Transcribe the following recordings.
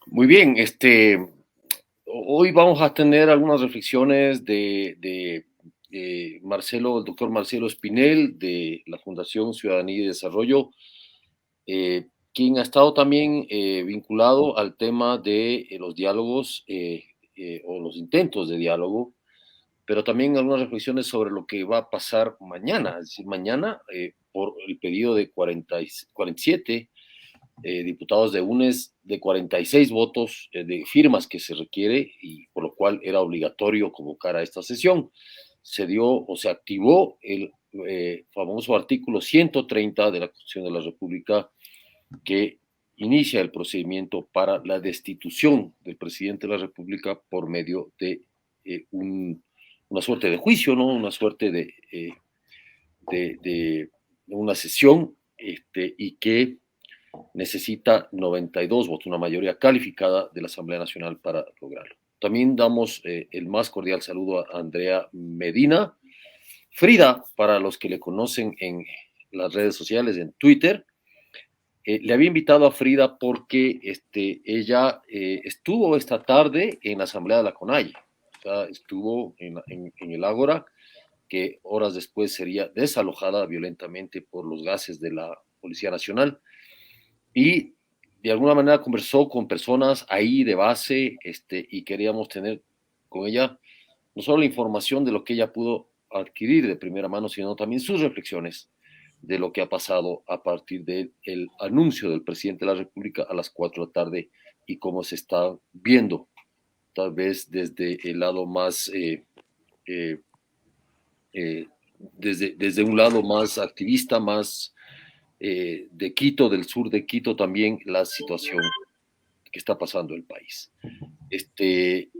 Muy bien, hoy vamos a tener algunas reflexiones de Marcelo, el doctor Marcelo Espinel, de la Fundación Ciudadanía y Desarrollo, quien ha estado también vinculado al tema de los diálogos o los intentos de diálogo, pero también algunas reflexiones sobre lo que va a pasar mañana, es decir, mañana, por el pedido de 47 diputados de UNES, de 46 votos de firmas que se requiere y por lo cual era obligatorio convocar a esta sesión. Se dio o se activó el famoso artículo 130 de la Constitución de la República que inicia el procedimiento para la destitución del presidente de la República por medio de una suerte de juicio, ¿no? Una suerte de una sesión y que necesita 92 votos, una mayoría calificada de la Asamblea Nacional para lograrlo. También damos el más cordial saludo a Andrea Medina. Frida, para los que le conocen en las redes sociales, en Twitter, le había invitado a Frida porque ella estuvo esta tarde en la Asamblea de la CONAIE, o sea, estuvo en el Ágora, que horas después sería desalojada violentamente por los gases de la Policía Nacional. Y de alguna manera conversó con personas ahí de base y queríamos tener con ella no solo la información de lo que ella pudo adquirir de primera mano, sino también sus reflexiones de lo que ha pasado a partir del anuncio del presidente de la República a las 4 de la tarde y cómo se está viendo, tal vez desde el lado más, eh, desde un lado más activista, más de Quito, del sur de Quito también, la situación que está pasando el país.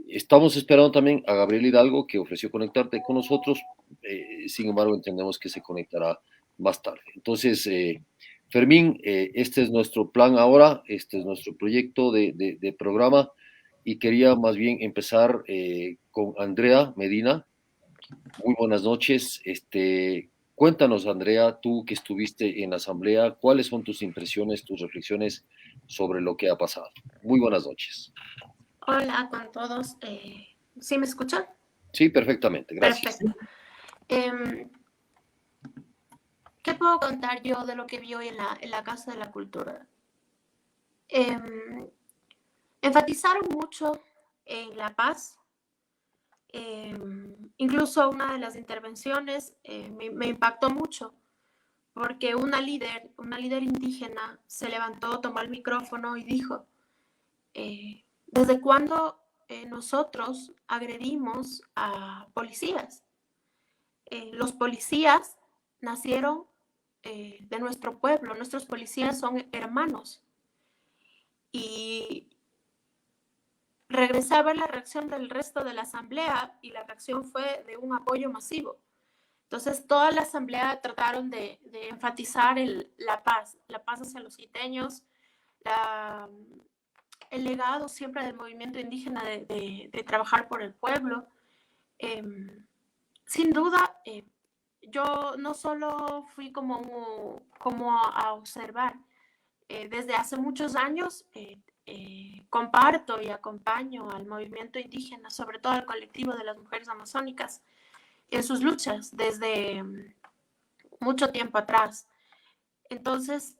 Estamos esperando también a Gabriel Hidalgo, que ofreció conectarte con nosotros, sin embargo entendemos que se conectará más tarde. Entonces, Fermín, este es nuestro plan ahora, este es nuestro proyecto de programa y quería más bien empezar con Andrea Medina. Muy buenas noches. Cuéntanos, Andrea, tú que estuviste en la asamblea, ¿cuáles son tus impresiones, tus reflexiones sobre lo que ha pasado? Muy buenas noches. Hola con todos. ¿Sí me escuchan? Sí, perfectamente, gracias. Perfecto. Eh, ¿Qué puedo contar yo de lo que vi hoy en la Casa de la Cultura? Eh, Enfatizaron mucho en la paz. Eh, Incluso una de las intervenciones me impactó mucho porque una líder indígena se levantó, tomó el micrófono y dijo, ¿desde cuándo nosotros agredimos a policías? Los policías nacieron de nuestro pueblo, nuestros policías son hermanos. Y regresaba la reacción del resto de la asamblea y la reacción fue de un apoyo masivo. Entonces, toda la asamblea trataron de enfatizar la paz hacia los quiteños, la, el legado siempre del movimiento indígena de trabajar por el pueblo. Eh, Sin duda, yo no solo fui como a observar, desde hace muchos años comparto y acompaño al movimiento indígena, sobre todo al colectivo de las mujeres amazónicas, en sus luchas desde mucho tiempo atrás. Entonces,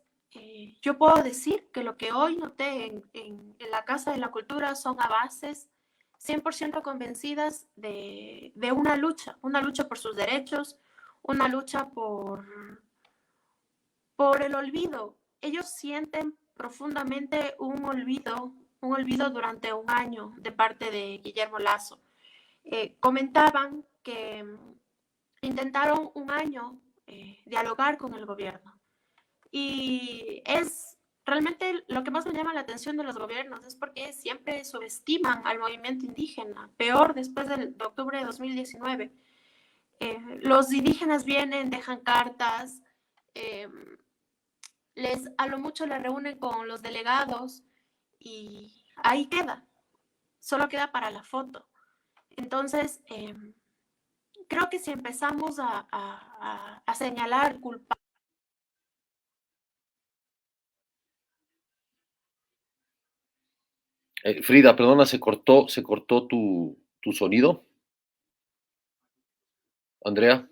yo puedo decir que lo que hoy noté en la Casa de la Cultura son avances 100% convencidas de una lucha por sus derechos, una lucha por el olvido. Ellos sienten profundamente un olvido durante un año de parte de Guillermo Lazo. Comentaban que intentaron un año dialogar con el gobierno y es realmente lo que más me llama la atención de los gobiernos es porque siempre subestiman al movimiento indígena, peor después de octubre de 2019. Los indígenas vienen, dejan cartas, eh, a lo mucho les reúnen con los delegados y ahí queda, solo queda para la foto. Entonces, creo que si empezamos a señalar culpables, Frida, perdona, se cortó tu sonido. Andrea.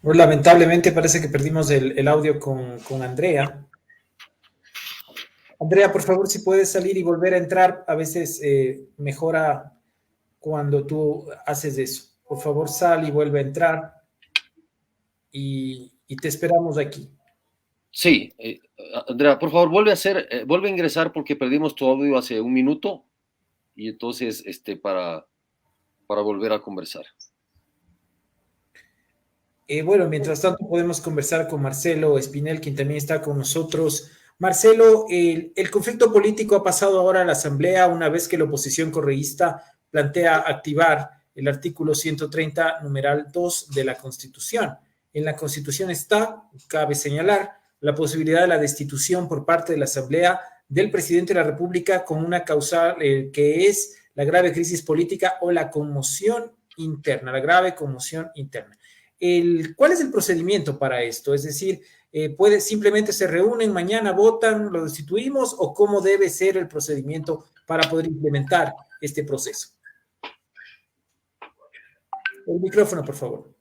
Bueno, lamentablemente parece que perdimos el audio con Andrea. Andrea, por favor, si puedes salir y volver a entrar, a veces mejora cuando tú haces eso. Por favor, sal y vuelve a entrar y te esperamos aquí. Sí, Andrea, por favor, vuelve a ingresar porque perdimos tu audio hace un minuto y entonces para volver a conversar. Bueno, mientras tanto podemos conversar con Marcelo Espinel, quien también está con nosotros. Marcelo, el conflicto político ha pasado ahora a la Asamblea una vez que la oposición correísta plantea activar el artículo 130, numeral 2 de la Constitución. En la Constitución está, cabe señalar, la posibilidad de la destitución por parte de la Asamblea del presidente de la República con una causa que es la grave crisis política o la conmoción interna, la grave conmoción interna. ¿Cuál es el procedimiento para esto? Es decir, simplemente se reúnen, mañana votan, lo destituimos, o cómo debe ser el procedimiento para poder implementar este proceso. El micrófono, por favor.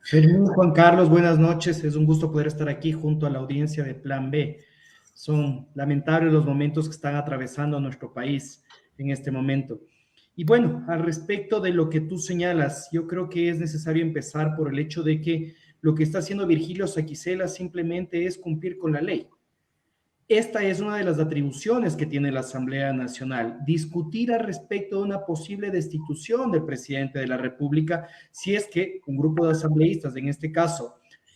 Fermín, Juan Carlos, buenas noches. Es un gusto poder estar aquí junto a la audiencia de Plan B. Son lamentables los momentos que están atravesando nuestro país en este momento. Y bueno, al respecto de lo que tú señalas, yo creo que es necesario empezar por el hecho de que lo que está haciendo Virgilio Saquicela simplemente es cumplir con la ley. Esta es una de las atribuciones que tiene la Asamblea Nacional, discutir al respecto de una posible destitución del presidente de la República si es que un grupo de asambleístas, en este caso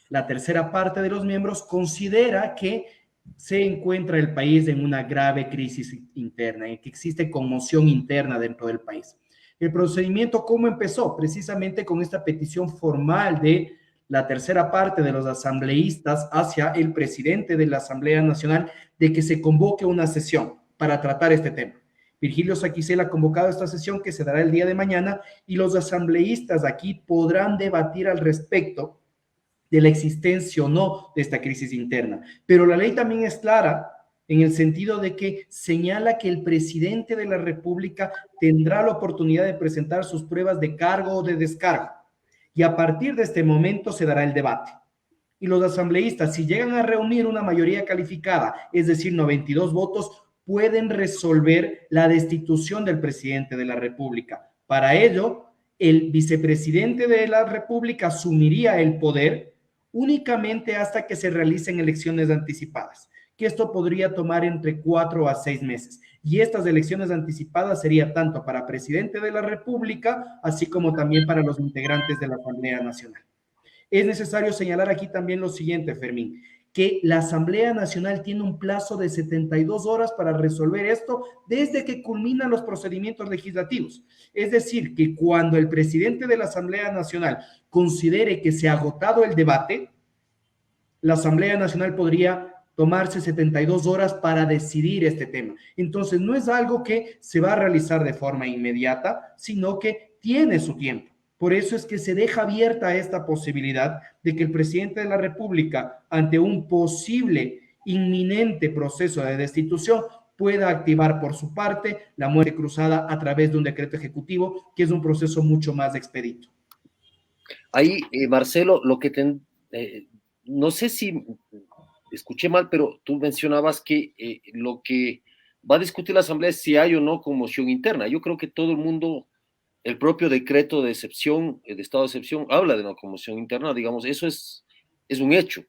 la tercera parte de los miembros, considera que se encuentra el país en una grave crisis interna, en que existe conmoción interna dentro del país. El procedimiento, ¿cómo empezó? Precisamente con esta petición formal de la tercera parte de los asambleístas hacia el presidente de la Asamblea Nacional de que se convoque una sesión para tratar este tema. Virgilio Saquicela ha convocado esta sesión que se dará el día de mañana y los asambleístas aquí podrán debatir al respecto de la existencia o no de esta crisis interna. Pero la ley también es clara en el sentido de que señala que el presidente de la República tendrá la oportunidad de presentar sus pruebas de cargo o de descargo. Y a partir de este momento se dará el debate. Y los asambleístas, si llegan a reunir una mayoría calificada, es decir, 92 votos, pueden resolver la destitución del presidente de la República. Para ello, el vicepresidente de la República asumiría el poder únicamente hasta que se realicen elecciones anticipadas, que esto podría tomar entre 4 a 6 meses. Y estas elecciones anticipadas sería tanto para presidente de la República, así como también para los integrantes de la Asamblea Nacional. Es necesario señalar aquí también lo siguiente, Fermín, que la Asamblea Nacional tiene un plazo de 72 horas para resolver esto desde que culminan los procedimientos legislativos. Es decir, que cuando el presidente de la Asamblea Nacional considere que se ha agotado el debate, la Asamblea Nacional podría tomarse 72 horas para decidir este tema. Entonces, no es algo que se va a realizar de forma inmediata, sino que tiene su tiempo. Por eso es que se deja abierta esta posibilidad de que el presidente de la República, ante un posible inminente proceso de destitución, pueda activar por su parte la muerte cruzada a través de un decreto ejecutivo, que es un proceso mucho más expedito. Ahí, Marcelo, no sé si escuché mal, pero tú mencionabas que lo que va a discutir la Asamblea es si hay o no conmoción interna. Yo creo que todo el mundo, el propio decreto de excepción, de estado de excepción, habla de una conmoción interna, digamos, eso es un hecho,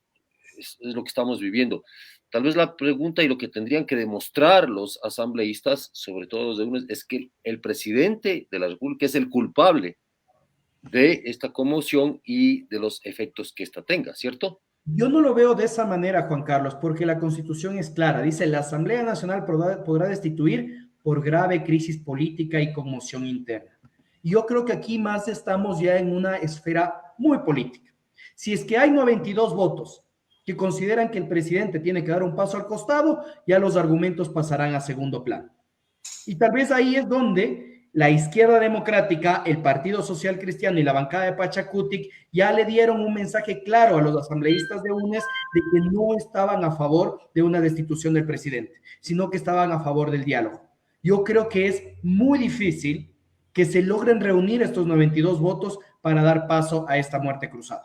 es lo que estamos viviendo. Tal vez la pregunta y lo que tendrían que demostrar los asambleístas, sobre todo los de UNES, es que el presidente de la República es el culpable de esta conmoción y de los efectos que esta tenga, ¿cierto? Yo no lo veo de esa manera, Juan Carlos, porque la Constitución es clara. Dice, la Asamblea Nacional podrá destituir por grave crisis política y conmoción interna. Yo creo que aquí más estamos ya en una esfera muy política. Si es que hay 92 votos que consideran que el presidente tiene que dar un paso al costado, ya los argumentos pasarán a segundo plano. Y tal vez ahí es donde la izquierda democrática, el Partido Social Cristiano y la bancada de Pachacutic ya le dieron un mensaje claro a los asambleístas de UNES de que no estaban a favor de una destitución del presidente, sino que estaban a favor del diálogo. Yo creo que es muy difícil que se logren reunir estos 92 votos para dar paso a esta muerte cruzada.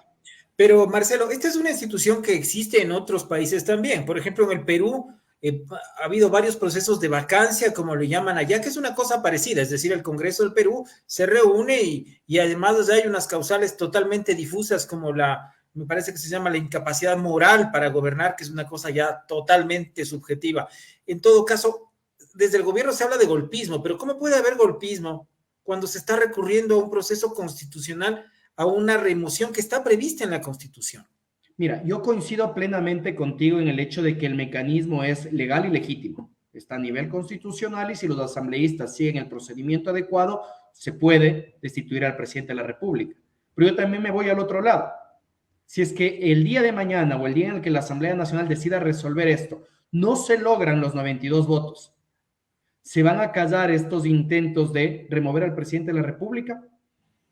Pero, Marcelo, esta es una institución que existe en otros países también. Por ejemplo, en el Perú ha habido varios procesos de vacancia, como lo llaman allá, que es una cosa parecida. Es decir, el Congreso del Perú se reúne y además hay unas causales totalmente difusas, como me parece que se llama la incapacidad moral para gobernar, que es una cosa ya totalmente subjetiva. En todo caso, desde el gobierno se habla de golpismo, pero ¿cómo puede haber golpismo cuando se está recurriendo a un proceso constitucional, a una remoción que está prevista en la Constitución? Mira, yo coincido plenamente contigo en el hecho de que el mecanismo es legal y legítimo. Está a nivel constitucional y si los asambleístas siguen el procedimiento adecuado, se puede destituir al presidente de la República. Pero yo también me voy al otro lado. Si es que el día de mañana o el día en el que la Asamblea Nacional decida resolver esto, no se logran los 92 votos, ¿se van a callar estos intentos de remover al presidente de la República?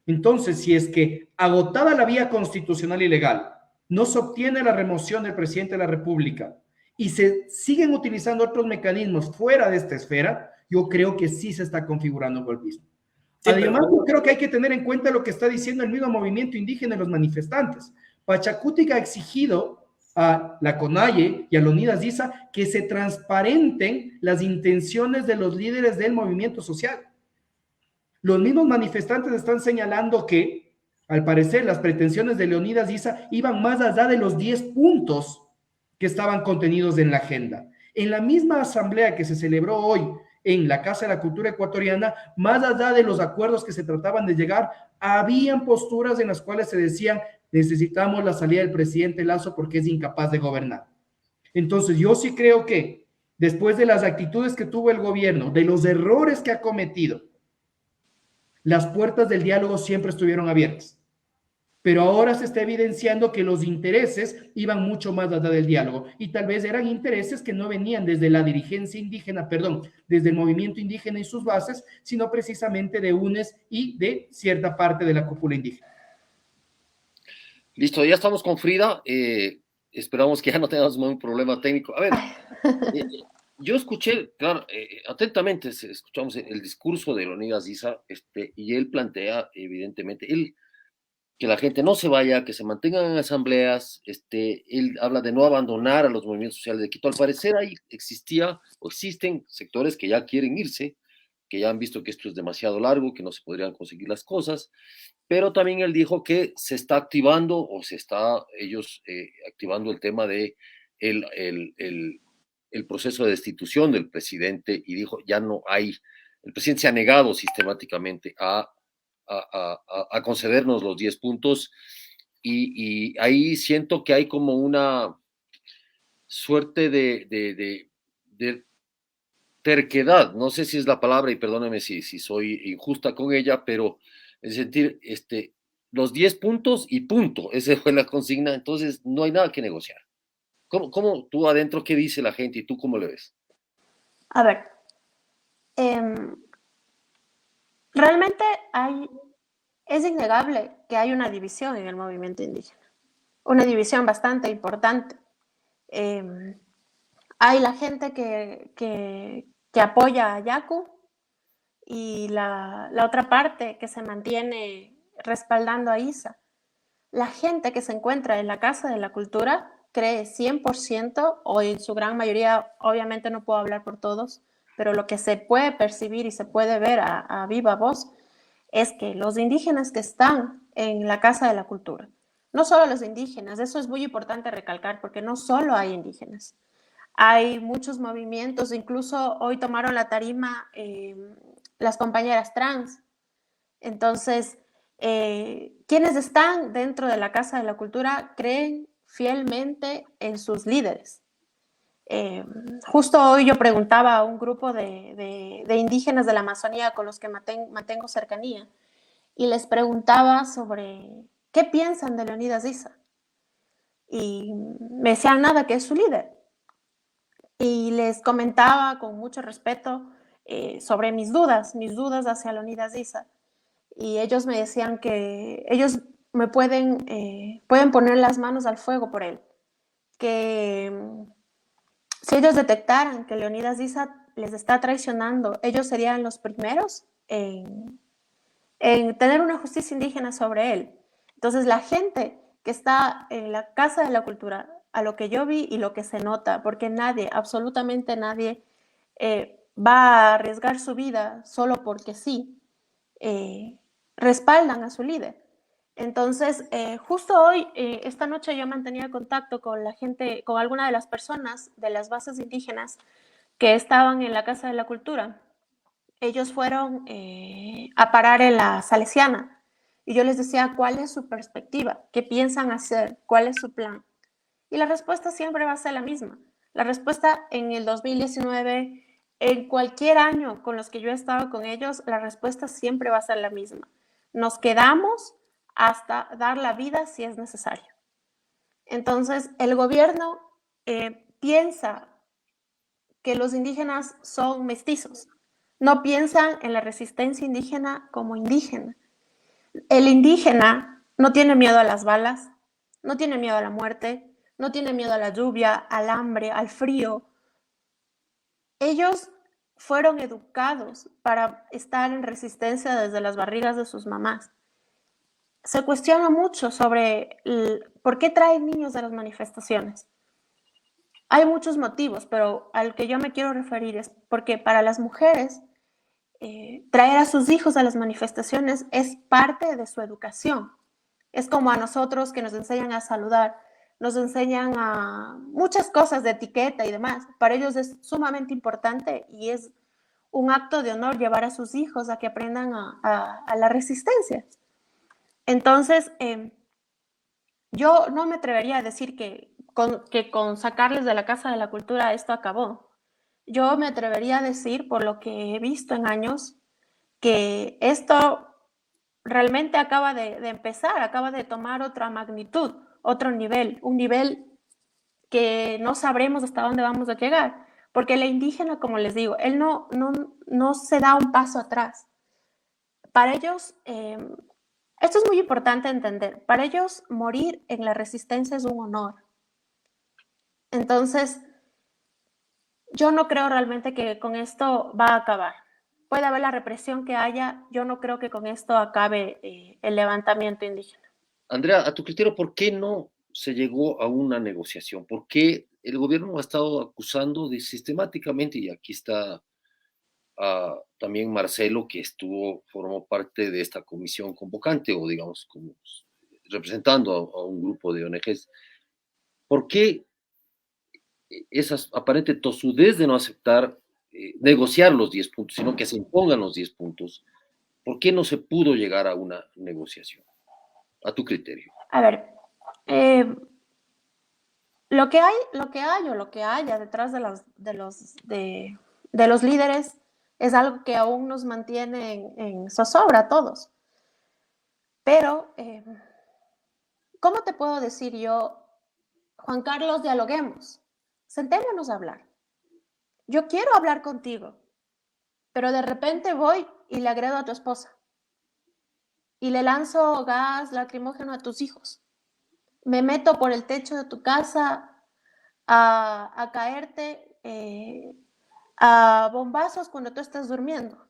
Entonces, si es que agotada la vía constitucional y legal, no se obtiene la remoción del presidente de la República y se siguen utilizando otros mecanismos fuera de esta esfera, yo creo que sí se está configurando un golpismo. Sí, además, yo creo que hay que tener en cuenta lo que está diciendo el mismo movimiento indígena y los manifestantes. Pachacutic ha exigido a la CONAIE y a la Unidas DISA que se transparenten las intenciones de los líderes del movimiento social. Los mismos manifestantes están señalando que, al parecer, las pretensiones de Leonidas Issa iban más allá de los 10 puntos que estaban contenidos en la agenda. En la misma asamblea que se celebró hoy en la Casa de la Cultura Ecuatoriana, más allá de los acuerdos que se trataban de llegar, habían posturas en las cuales se decían, necesitamos la salida del presidente Lazo porque es incapaz de gobernar. Entonces, yo sí creo que, después de las actitudes que tuvo el gobierno, de los errores que ha cometido, las puertas del diálogo siempre estuvieron abiertas, pero ahora se está evidenciando que los intereses iban mucho más allá del diálogo y tal vez eran intereses que no venían desde la dirigencia indígena, desde el movimiento indígena y sus bases, sino precisamente de UNES y de cierta parte de la cúpula indígena. Listo, ya estamos con Frida. Esperamos que ya no tengamos un problema técnico. A ver, yo escuché, claro, atentamente escuchamos el discurso de Leonidas Issa, y él plantea, evidentemente, que la gente no se vaya, que se mantengan en asambleas, él habla de no abandonar a los movimientos sociales de Quito. Al parecer ahí existen sectores que ya quieren irse, que ya han visto que esto es demasiado largo, que no se podrían conseguir las cosas, pero también él dijo que se está activando, o se está activando el tema de el proceso de destitución del presidente, y dijo, ya no hay, el presidente se ha negado sistemáticamente a concedernos los 10 puntos, y ahí siento que hay como una suerte de terquedad, no sé si es la palabra, y perdóname si soy injusta con ella, pero es decir, los 10 puntos y punto, esa fue la consigna, entonces no hay nada que negociar. ¿Cómo tú adentro, qué dice la gente y tú cómo le ves? A ver, realmente es innegable que hay una división en el movimiento indígena, una división bastante importante. Hay la gente que apoya a Yacu y la otra parte que se mantiene respaldando a Issa. La gente que se encuentra en la Casa de la Cultura cree 100%, o en su gran mayoría, obviamente no puedo hablar por todos, pero lo que se puede percibir y se puede ver a viva voz es que los indígenas que están en la Casa de la Cultura, no solo los indígenas, eso es muy importante recalcar, porque no solo hay indígenas, hay muchos movimientos, incluso hoy tomaron la tarima las compañeras trans. Entonces, quienes están dentro de la Casa de la Cultura creen fielmente en sus líderes. Justo hoy yo preguntaba a un grupo de indígenas de la Amazonía con los que mantengo cercanía, y les preguntaba sobre qué piensan de Leonidas Issa. y me decían nada, que es su líder. Y les comentaba con mucho respeto sobre mis dudas hacia Leonidas Issa. Y ellos me decían que ellos me pueden poner las manos al fuego por él. Que si ellos detectaran que Leonidas Issa les está traicionando, ellos serían los primeros en tener una justicia indígena sobre él. Entonces, la gente que está en la Casa de la Cultura, a lo que yo vi y lo que se nota, porque nadie, absolutamente nadie, va a arriesgar su vida solo porque sí, respaldan a su líder. Entonces, justo hoy, esta noche yo mantenía contacto con la gente, con alguna de las personas de las bases indígenas que estaban en la Casa de la Cultura. Ellos fueron a parar en la Salesiana y yo les decía cuál es su perspectiva, qué piensan hacer, cuál es su plan. Y la respuesta siempre va a ser la misma. La respuesta en el 2019, en cualquier año con los que yo he estado con ellos, la respuesta siempre va a ser la misma. Nos quedamos hasta dar la vida si es necesario. Entonces, el gobierno piensa que los indígenas son mestizos. No piensan en la resistencia indígena como indígena. El indígena no tiene miedo a las balas, no tiene miedo a la muerte, no tiene miedo a la lluvia, al hambre, al frío. Ellos fueron educados para estar en resistencia desde las barrigas de sus mamás. Se cuestiona mucho sobre por qué traen niños a las manifestaciones. Hay muchos motivos, pero al que yo me quiero referir es porque para las mujeres traer a sus hijos a las manifestaciones es parte de su educación. Es como a nosotros que nos enseñan a saludar, nos enseñan a muchas cosas de etiqueta y demás. Para ellos es sumamente importante y es un acto de honor llevar a sus hijos a que aprendan a la resistencia. Entonces, yo no me atrevería a decir que con sacarles de la Casa de la Cultura esto acabó. Yo me atrevería a decir, por lo que he visto en años, que esto realmente acaba de empezar, acaba de tomar otra magnitud, otro nivel, un nivel que no sabremos hasta dónde vamos a llegar. Porque el indígena, como les digo, él no se da un paso atrás. Para ellos, esto es muy importante entender, para ellos morir en la resistencia es un honor. Entonces, yo no creo realmente que con esto va a acabar. Puede haber la represión que haya, yo no creo que con esto acabe el levantamiento indígena. Andrea, a tu criterio, ¿por qué no se llegó a una negociación? ¿Por qué el gobierno ha estado acusando de sistemáticamente, y aquí está también Marcelo, que formó parte de esta comisión convocante, o digamos, como representando a un grupo de ONGs, ¿por qué esa aparente tosudez de no aceptar negociar los 10 puntos, sino que se impongan los 10 puntos? ¿Por qué no se pudo llegar a una negociación, a tu criterio? A ver, lo que haya detrás de los líderes es algo que aún nos mantiene en zozobra a todos. Pero, ¿cómo te puedo decir yo, Juan Carlos, dialoguemos, sentémonos a hablar? Yo quiero hablar contigo, pero de repente voy y le agredo a tu esposa y le lanzo gas lacrimógeno a tus hijos. Me meto por el techo de tu casa a caerte a bombazos cuando tú estás durmiendo.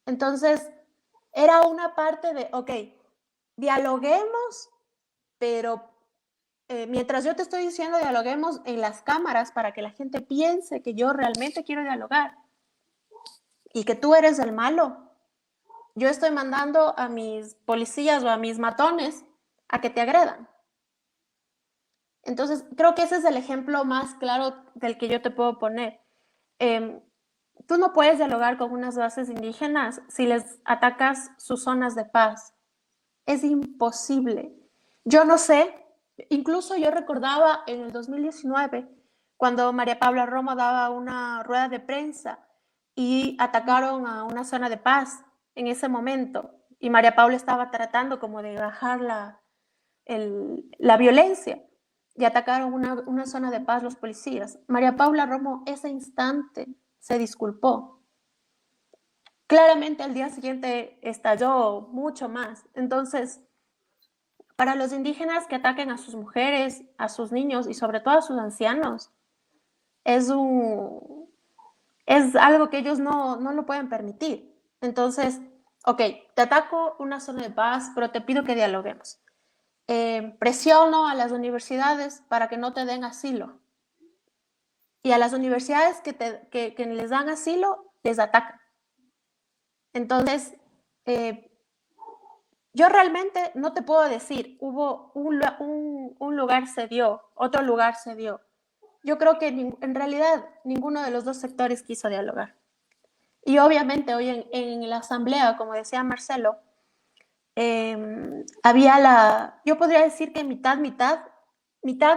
Entonces, era una parte de, ok, dialoguemos, pero mientras yo te estoy diciendo dialoguemos en las cámaras para que la gente piense que yo realmente quiero dialogar y que tú eres el malo, yo estoy mandando a mis policías o a mis matones a que te agredan. Entonces, creo que ese es el ejemplo más claro del que yo te puedo poner. Tú no puedes dialogar con unas bases indígenas si les atacas sus zonas de paz. Es imposible. Yo no sé, incluso yo recordaba en el 2019, cuando María Paula Romo daba una rueda de prensa y atacaron a una zona de paz en ese momento. Y María Paula estaba tratando como de bajar la violencia y atacaron una zona de paz los policías. María Paula Romo ese instante se disculpó. Claramente al día siguiente estalló mucho más. Entonces, para los indígenas que ataquen a sus mujeres, a sus niños y sobre todo a sus ancianos, es algo que ellos no lo pueden permitir. Entonces, ok, te ataco una zona de paz, pero te pido que dialoguemos. Presiono a las universidades para que no te den asilo. Y a las universidades que les dan asilo, les atacan. Entonces, yo realmente no te puedo decir, hubo un lugar se dio, otro lugar se dio. Yo creo que en realidad ninguno de los dos sectores quiso dialogar. Y obviamente hoy en la asamblea, como decía Marcelo, yo podría decir que mitad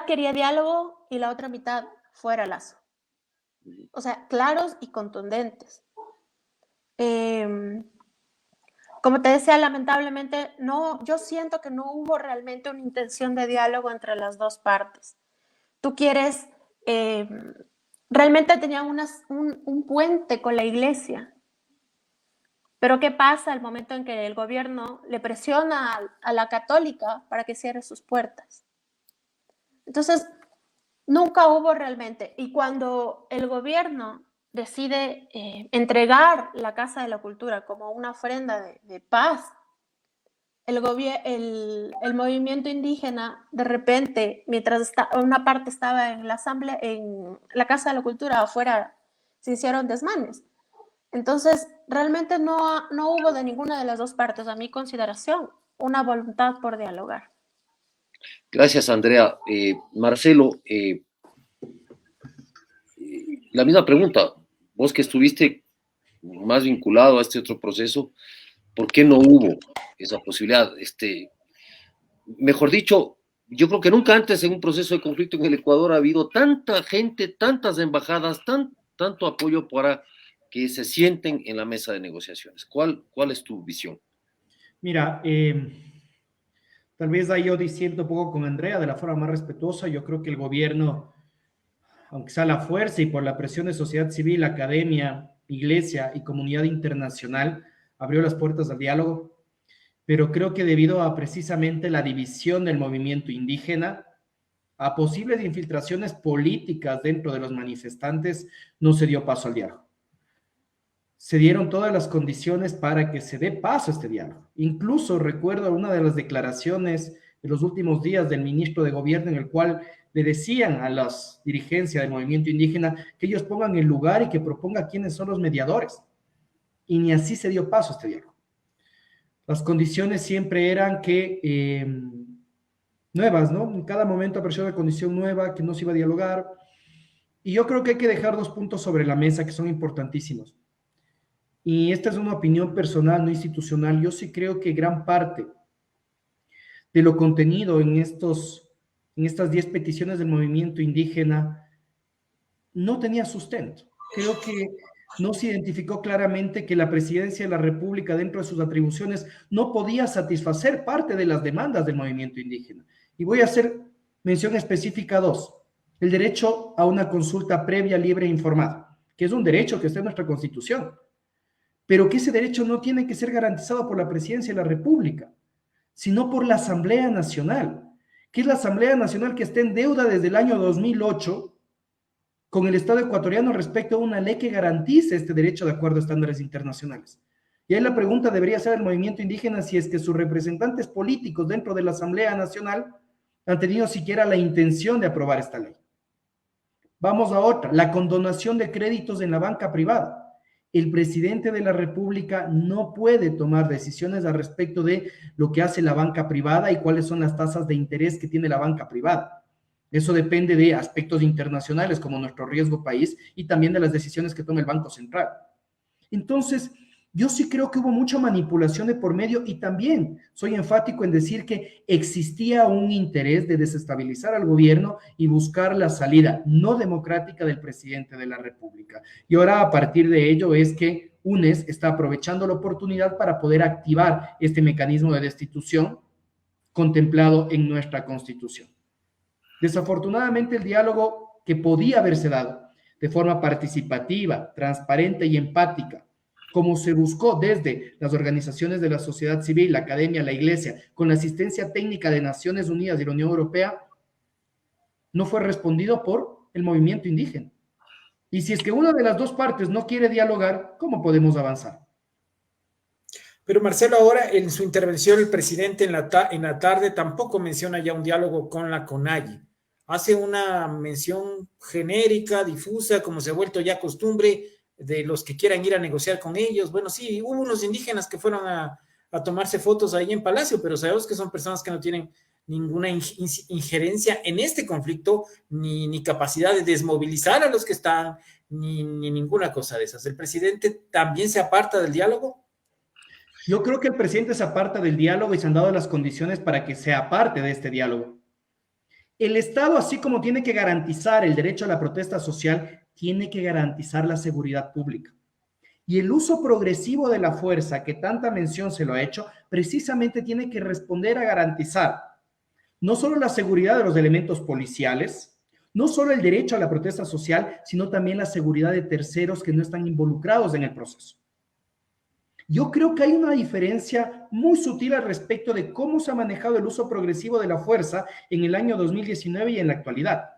quería diálogo y la otra mitad fuera Lazo. O sea, claros y contundentes. Como te decía, lamentablemente, yo siento que no hubo realmente una intención de diálogo entre las dos partes. Tú quieres, realmente tenían un puente con la iglesia. Pero ¿qué pasa al momento en que el gobierno le presiona a la católica para que cierre sus puertas? Entonces, nunca hubo realmente. Y cuando el gobierno decide entregar la Casa de la Cultura como una ofrenda de paz, el movimiento indígena, de repente, mientras una parte estaba en la asamblea, en la Casa de la Cultura, afuera se hicieron desmanes. Entonces, realmente no hubo de ninguna de las dos partes, a mi consideración, una voluntad por dialogar. Gracias, Andrea. Marcelo, la misma pregunta. Vos que estuviste más vinculado a este otro proceso, ¿por qué no hubo esa posibilidad? Mejor dicho, yo creo que nunca antes en un proceso de conflicto en el Ecuador ha habido tanta gente, tantas embajadas, tanto apoyo para que se sienten en la mesa de negociaciones. ¿Cuál es tu visión? Mira, tal vez ahí yo diciendo un poco con Andrea de la forma más respetuosa. Yo creo que el gobierno, aunque sea la fuerza y por la presión de sociedad civil, academia, iglesia y comunidad internacional, abrió las puertas al diálogo, pero creo que debido a precisamente la división del movimiento indígena, a posibles infiltraciones políticas dentro de los manifestantes, no se dio paso al diálogo. Se dieron todas las condiciones para que se dé paso a este diálogo. Incluso recuerdo una de las declaraciones de los últimos días del ministro de Gobierno en el cual le decían a las dirigencias del movimiento indígena que ellos pongan el lugar y que propongan quiénes son los mediadores. Y ni así se dio paso a este diálogo. Las condiciones siempre eran que nuevas, ¿no? En cada momento apareció una condición nueva que no se iba a dialogar. Y yo creo que hay que dejar dos puntos sobre la mesa que son importantísimos. Y esta es una opinión personal, no institucional. Yo sí creo que gran parte de lo contenido en estas 10 peticiones del movimiento indígena no tenía sustento. Creo que no se identificó claramente que la presidencia de la República, dentro de sus atribuciones, no podía satisfacer parte de las demandas del movimiento indígena. Y voy a hacer mención específica a dos. El derecho a una consulta previa, libre e informada, que es un derecho que está en nuestra Constitución, pero que ese derecho no tiene que ser garantizado por la presidencia de la República, sino por la Asamblea Nacional, que es la Asamblea Nacional que está en deuda desde el año 2008 con el Estado ecuatoriano respecto a una ley que garantice este derecho de acuerdo a estándares internacionales. Y ahí la pregunta debería ser al movimiento indígena si es que sus representantes políticos dentro de la Asamblea Nacional han tenido siquiera la intención de aprobar esta ley. Vamos a otra, la condonación de créditos en la banca privada. El presidente de la República no puede tomar decisiones al respecto de lo que hace la banca privada y cuáles son las tasas de interés que tiene la banca privada. Eso depende de aspectos internacionales como nuestro riesgo país y también de las decisiones que toma el Banco Central. Entonces, yo sí creo que hubo mucha manipulación de por medio y también soy enfático en decir que existía un interés de desestabilizar al gobierno y buscar la salida no democrática del presidente de la República. Y ahora a partir de ello es que UNES está aprovechando la oportunidad para poder activar este mecanismo de destitución contemplado en nuestra Constitución. Desafortunadamente, el diálogo que podía haberse dado de forma participativa, transparente y empática, como se buscó desde las organizaciones de la sociedad civil, la academia, la iglesia, con la asistencia técnica de Naciones Unidas y la Unión Europea, no fue respondido por el movimiento indígena. Y si es que una de las dos partes no quiere dialogar, ¿cómo podemos avanzar? Pero Marcelo, ahora en su intervención el presidente en la tarde tampoco menciona ya un diálogo con la CONAIE. Hace una mención genérica, difusa, como se ha vuelto ya costumbre de los que quieran ir a negociar con ellos. Bueno, sí, hubo unos indígenas que fueron a tomarse fotos ahí en Palacio, pero sabemos que son personas que no tienen ninguna injerencia en este conflicto, ni capacidad de desmovilizar a los que están, ni ninguna cosa de esas. ¿El presidente también se aparta del diálogo? Yo creo que el presidente se aparta del diálogo y se han dado las condiciones para que sea parte de este diálogo. El Estado, así como tiene que garantizar el derecho a la protesta social, tiene que garantizar la seguridad pública. Y el uso progresivo de la fuerza, que tanta mención se lo ha hecho, precisamente tiene que responder a garantizar no solo la seguridad de los elementos policiales, no solo el derecho a la protesta social, sino también la seguridad de terceros que no están involucrados en el proceso. Yo creo que hay una diferencia muy sutil al respecto de cómo se ha manejado el uso progresivo de la fuerza en el año 2019 y en la actualidad.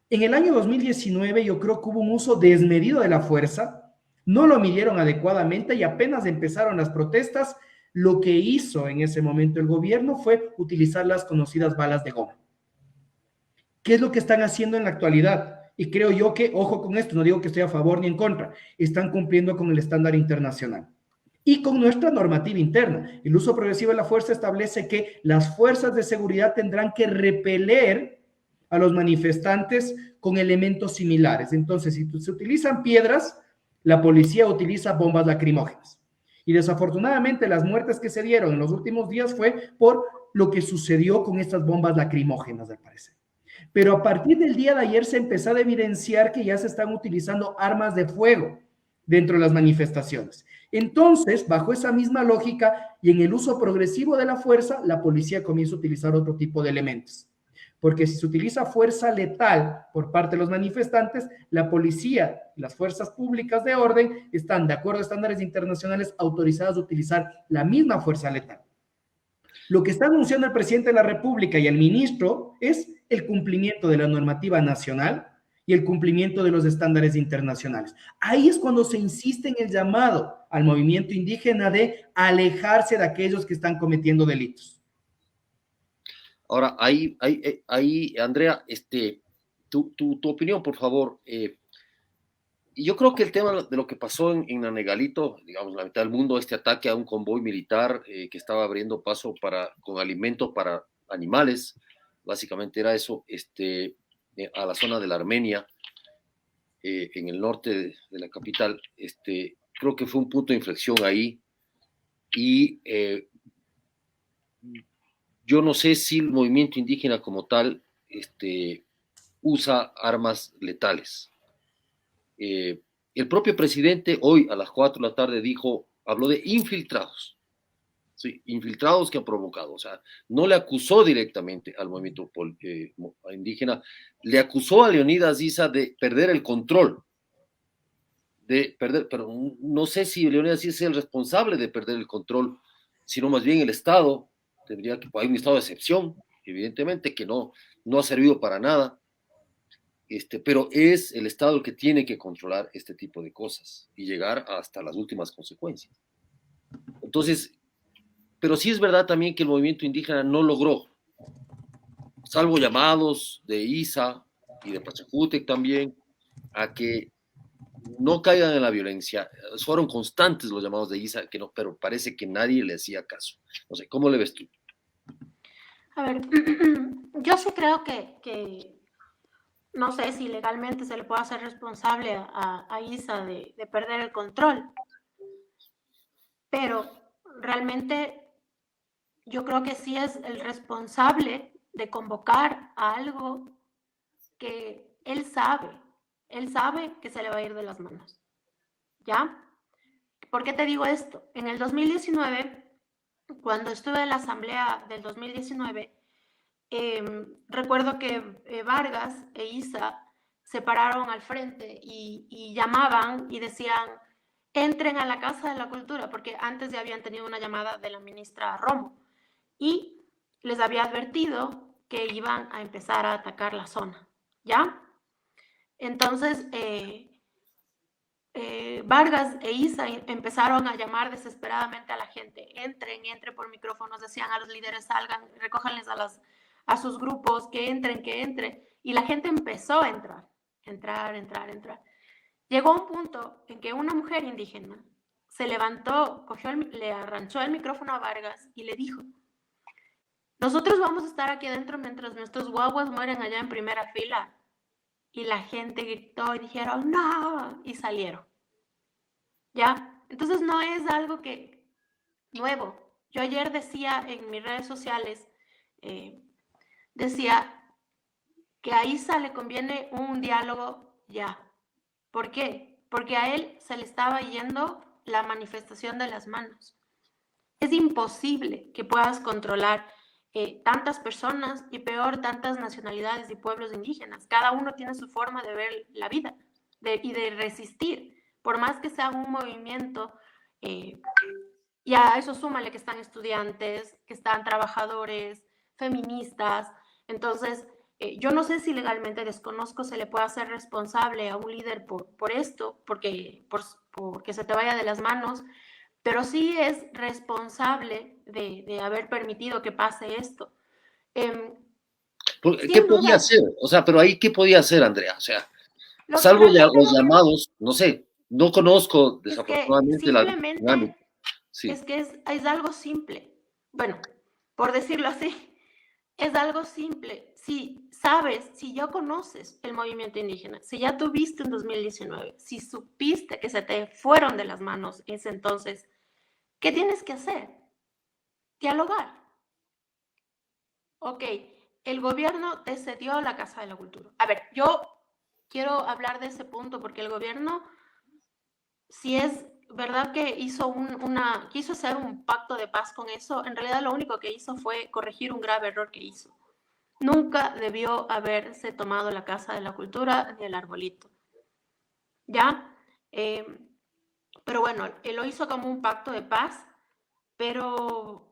En el año 2019 yo creo que hubo un uso desmedido de la fuerza, no lo midieron adecuadamente y apenas empezaron las protestas, lo que hizo en ese momento el gobierno fue utilizar las conocidas balas de goma. ¿Qué es lo que están haciendo en la actualidad? Y creo yo que, ojo con esto, no digo que estoy a favor ni en contra, están cumpliendo con el estándar internacional y con nuestra normativa interna. El uso progresivo de la fuerza establece que las fuerzas de seguridad tendrán que repeler a los manifestantes con elementos similares. Entonces, si se utilizan piedras, la policía utiliza bombas lacrimógenas. Y desafortunadamente las muertes que se dieron en los últimos días fue por lo que sucedió con estas bombas lacrimógenas, al parecer. Pero a partir del día de ayer se empezó a evidenciar que ya se están utilizando armas de fuego dentro de las manifestaciones. Entonces, bajo esa misma lógica y en el uso progresivo de la fuerza, la policía comienza a utilizar otro tipo de elementos. Porque si se utiliza fuerza letal por parte de los manifestantes, la policía y las fuerzas públicas de orden están, de acuerdo a estándares internacionales, autorizadas a utilizar la misma fuerza letal. Lo que está anunciando el presidente de la República y el ministro es el cumplimiento de la normativa nacional y el cumplimiento de los estándares internacionales. Ahí es cuando se insiste en el llamado al movimiento indígena de alejarse de aquellos que están cometiendo delitos. Ahora, ahí Andrea, tu opinión, por favor. Yo creo que el tema de lo que pasó en Nanegalito, digamos, la mitad del mundo, este ataque a un convoy militar que estaba abriendo paso con alimento para animales, básicamente era eso, a la zona de la Armenia, en el norte de la capital, creo que fue un punto de inflexión ahí, y yo no sé si el movimiento indígena como tal usa armas letales. El propio presidente hoy a las 4 de la tarde habló de infiltrados, ¿sí? Infiltrados que han provocado, o sea, no le acusó directamente al movimiento indígena, le acusó a Leonidas Issa de perder el control, pero no sé si Leonidas Issa es el responsable de perder el control, sino más bien el Estado. Hay un estado de excepción, evidentemente, que no ha servido para nada, pero es el Estado el que tiene que controlar este tipo de cosas y llegar hasta las últimas consecuencias. Entonces, pero sí es verdad también que el movimiento indígena no logró, salvo llamados de ISA y de Pachacútec también, a que no caigan en la violencia. Fueron constantes los llamados de ISA, pero parece que nadie le hacía caso. No sé, ¿cómo le ves tú? A ver, yo sí creo que no sé si legalmente se le puede hacer responsable a ISA de perder el control, pero realmente yo creo que sí es el responsable de convocar a algo que él sabe que se le va a ir de las manos, ¿ya? ¿Por qué te digo esto? En el 2019 cuando estuve en la asamblea del 2019, recuerdo que Vargas e Isa se pararon al frente y llamaban y decían, entren a la Casa de la Cultura, porque antes ya habían tenido una llamada de la ministra Romo y les había advertido que iban a empezar a atacar la zona, ¿ya? Entonces, Vargas e Isa empezaron a llamar desesperadamente a la gente, entren por micrófonos, decían a los líderes, salgan, recójanles a sus grupos, que entren, y la gente empezó a entrar. Llegó un punto en que una mujer indígena se levantó, le arranchó el micrófono a Vargas y le dijo, nosotros vamos a estar aquí adentro mientras nuestros guaguas mueren allá en primera fila. Y la gente gritó y dijeron, no, y salieron. ¿Ya? Entonces no es algo que nuevo. Yo ayer decía en mis redes sociales, decía que a Isa le conviene un diálogo ya. ¿Por qué? Porque a él se le estaba yendo la manifestación de las manos. Es imposible que puedas controlar tantas personas y peor, tantas nacionalidades y pueblos indígenas. Cada uno tiene su forma de ver la vida y de resistir. Por más que sea un movimiento, y a eso súmale que están estudiantes, que están trabajadores, feministas. Entonces, yo no sé si legalmente, desconozco, se le puede hacer responsable a un líder por esto, porque se te vaya de las manos, pero sí es responsable de haber permitido que pase esto. ¿Qué podía hacer? O sea, pero ahí, ¿qué podía hacer, Andrea? O sea, salvo los llamados, no sé, no conozco desafortunadamente la dinámica. Sí. Es que es algo simple. Bueno, por decirlo así, es algo simple. Si sabes, si ya conoces el movimiento indígena, si ya tuviste en 2019, si supiste que se te fueron de las manos ese entonces, ¿qué tienes que hacer? Dialogar. Ok, el gobierno te cedió la Casa de la Cultura. A ver, yo quiero hablar de ese punto porque el gobierno, si es verdad que quiso hacer un pacto de paz con eso, en realidad lo único que hizo fue corregir un grave error que hizo. Nunca debió haberse tomado la Casa de la Cultura ni el arbolito. ¿Ya? Pero bueno, él lo hizo como un pacto de paz, pero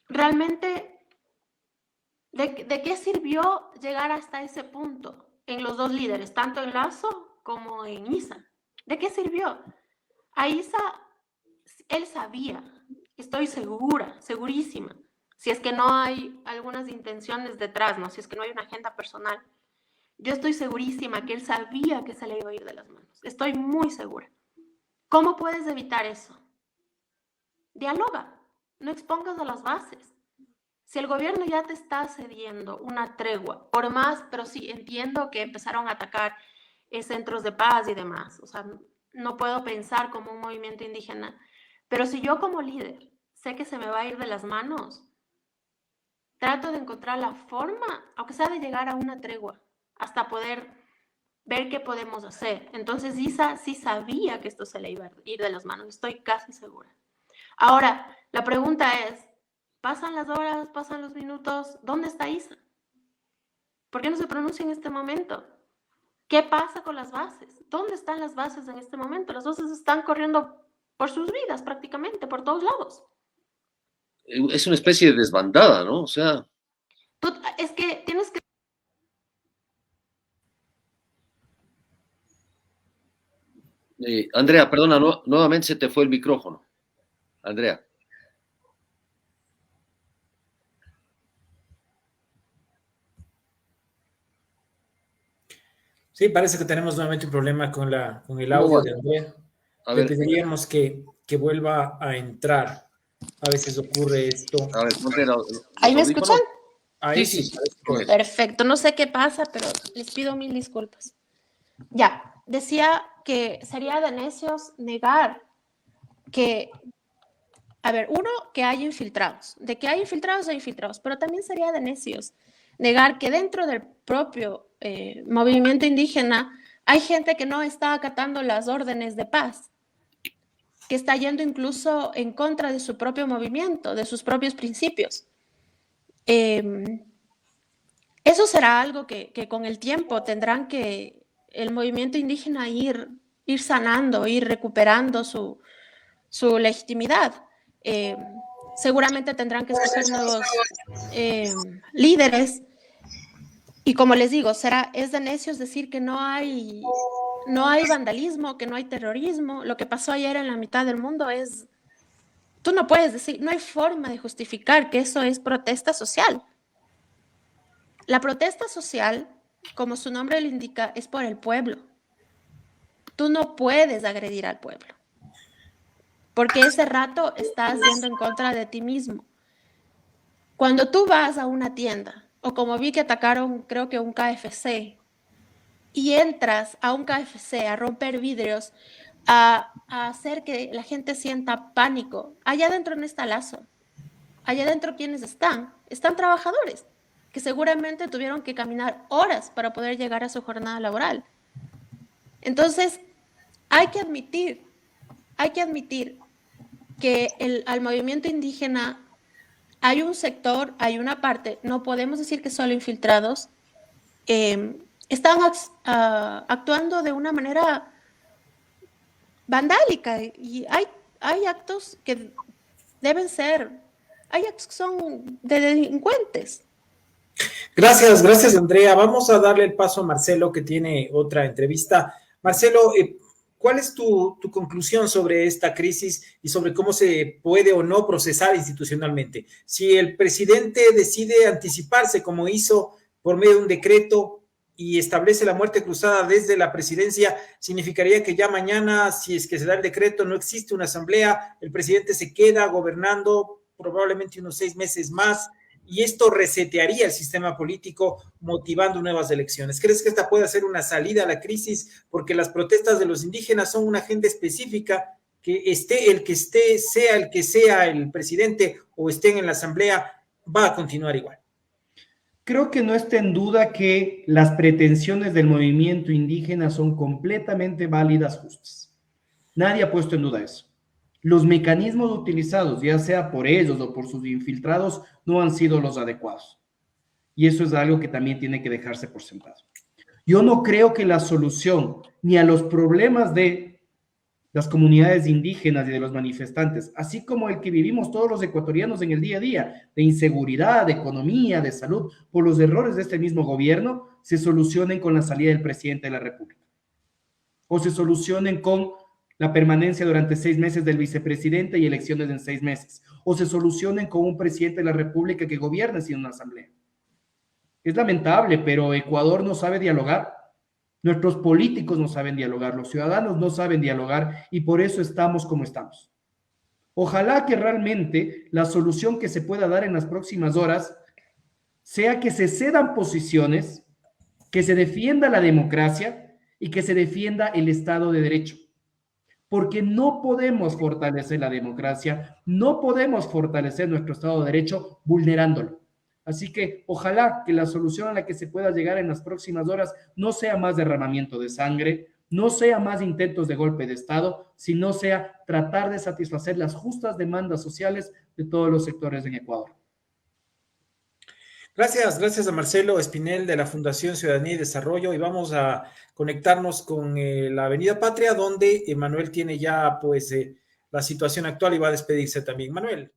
realmente, ¿de qué sirvió llegar hasta ese punto en los dos líderes, tanto en Lazo como en Isa? ¿De qué sirvió? A Isa, él sabía, estoy segura, segurísima, si es que no hay algunas intenciones detrás, ¿no? Si es que no hay una agenda personal, yo estoy segurísima que él sabía que se le iba a ir de las manos. Estoy muy segura. ¿Cómo puedes evitar eso? Dialoga, no expongas a las bases. Si el gobierno ya te está cediendo una tregua, por más, pero sí, entiendo que empezaron a atacar centros de paz y demás, o sea, no puedo pensar como un movimiento indígena, pero si yo como líder sé que se me va a ir de las manos, trato de encontrar la forma, aunque sea de llegar a una tregua, hasta poder ver qué podemos hacer. Entonces Isa sí sabía que esto se le iba a ir de las manos, estoy casi segura. Ahora, la pregunta es, pasan las horas, pasan los minutos, ¿dónde está Isa? ¿Por qué no se pronuncia en este momento? ¿Qué pasa con las bases? ¿Dónde están las bases en este momento? Las bases están corriendo por sus vidas prácticamente, por todos lados. Es una especie de desbandada, ¿no? O sea... Es que tienes que... Andrea, perdona, nuevamente se te fue el micrófono. Andrea. Sí, parece que tenemos nuevamente un problema con el audio de Andrea. Le pediríamos que vuelva a entrar. A veces ocurre esto. A ver, ¿ahí me escuchan? Ahí sí. Perfecto, no sé qué pasa, pero les pido mil disculpas. Ya, decía que sería de necios negar que, a ver, uno, que hay infiltrados. De que hay infiltrados, pero también sería de necios negar que dentro del propio movimiento indígena hay gente que no está acatando las órdenes de paz. que está yendo incluso en contra de su propio movimiento, de sus propios principios. Eso será algo que con el tiempo tendrán que el movimiento indígena ir sanando, ir recuperando su legitimidad. Seguramente tendrán que escoger nuevos líderes. Y como les digo, es de necios decir que no hay vandalismo, que no hay terrorismo. Lo que pasó ayer en la mitad del mundo tú no puedes decir, no hay forma de justificar que eso es protesta social. La protesta social, como su nombre lo indica, es por el pueblo. Tú no puedes agredir al pueblo, porque ese rato estás yendo en contra de ti mismo. Cuando tú vas a una tienda, o como vi que atacaron, creo que un KFC, y entras a un KFC a romper vidrios, a hacer que la gente sienta pánico, allá adentro no está Lazo. Allá adentro, ¿quiénes están? Están trabajadores que seguramente tuvieron que caminar horas para poder llegar a su jornada laboral. Entonces, hay que admitir que al movimiento indígena hay un sector, hay una parte, no podemos decir que solo infiltrados, están actuando de una manera vandálica, y hay actos que deben ser, hay actos que son de delincuentes. Gracias, Andrea. Vamos a darle el paso a Marcelo, que tiene otra entrevista. Marcelo, ¿cuál es tu conclusión sobre esta crisis y sobre cómo se puede o no procesar institucionalmente? Si el presidente decide anticiparse, como hizo por medio de un decreto, y establece la muerte cruzada desde la presidencia, significaría que ya mañana, si es que se da el decreto, no existe una asamblea, el presidente se queda gobernando probablemente unos 6 meses más, y esto resetearía el sistema político, motivando nuevas elecciones. ¿Crees que esta puede ser una salida a la crisis? Porque las protestas de los indígenas son una agenda específica, que esté el que esté, sea el que sea el presidente o estén en la asamblea, va a continuar igual. Creo que no está en duda que las pretensiones del movimiento indígena son completamente válidas, justas. Nadie ha puesto en duda eso. Los mecanismos utilizados, ya sea por ellos o por sus infiltrados, no han sido los adecuados. Y eso es algo que también tiene que dejarse por sentado. Yo no creo que la solución ni a los problemas de las comunidades indígenas y de los manifestantes, así como el que vivimos todos los ecuatorianos en el día a día, de inseguridad, de economía, de salud, por los errores de este mismo gobierno, se solucionen con la salida del presidente de la República. O se solucionen con la permanencia durante 6 meses del vicepresidente y elecciones en 6 meses. O se solucionen con un presidente de la República que gobierne sin una asamblea. Es lamentable, pero Ecuador no sabe dialogar. Nuestros políticos no saben dialogar, los ciudadanos no saben dialogar, y por eso estamos como estamos. Ojalá que realmente la solución que se pueda dar en las próximas horas sea que se cedan posiciones, que se defienda la democracia y que se defienda el Estado de Derecho. Porque no podemos fortalecer la democracia, no podemos fortalecer nuestro Estado de Derecho vulnerándolo. Así que ojalá que la solución a la que se pueda llegar en las próximas horas no sea más derramamiento de sangre, no sea más intentos de golpe de Estado, sino sea tratar de satisfacer las justas demandas sociales de todos los sectores en Ecuador. Gracias a Marcelo Espinel de la Fundación Ciudadanía y Desarrollo, y vamos a conectarnos con la Avenida Patria, donde Manuel tiene ya pues la situación actual y va a despedirse también. Manuel.